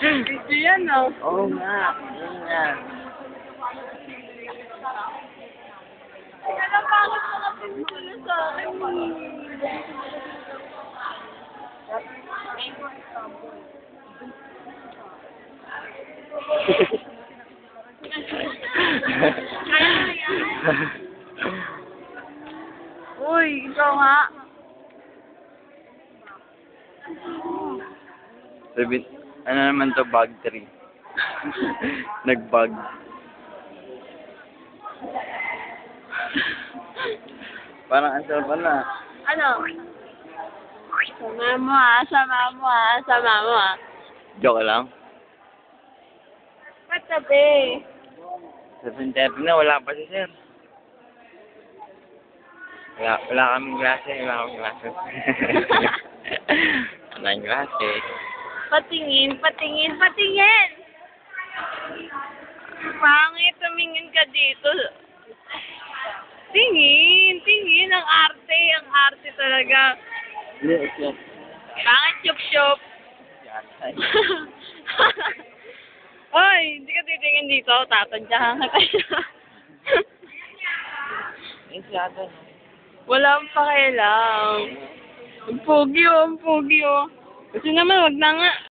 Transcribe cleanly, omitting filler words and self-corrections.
Video yan, no? Oo nga. Oo nga. Kaya bakit nakapinsula sa akin? Uy, ikaw nga. Sabi, ano naman to, bag 3. Nag-bug. Parang ang sarap na. Ano? Sama mo ah, sama mo ah, sama mo ah. Joke lang. Patabi. 7:30 na, wala pa si sir. Wala kaming klase, wala kaming klase. Wala kaming klase. Patingin, patingin, patingin! Pangit, tumingin ka dito. Tingin, tingin, ang arte talaga. Yes, yes. Pangit, chup-chup. Hoy, hindi ka titingin dito, tatadyahan ka tayo. Wala akong pakialam. Ang pogi oh, ang pogi oh. Kasi naman, wag na nga.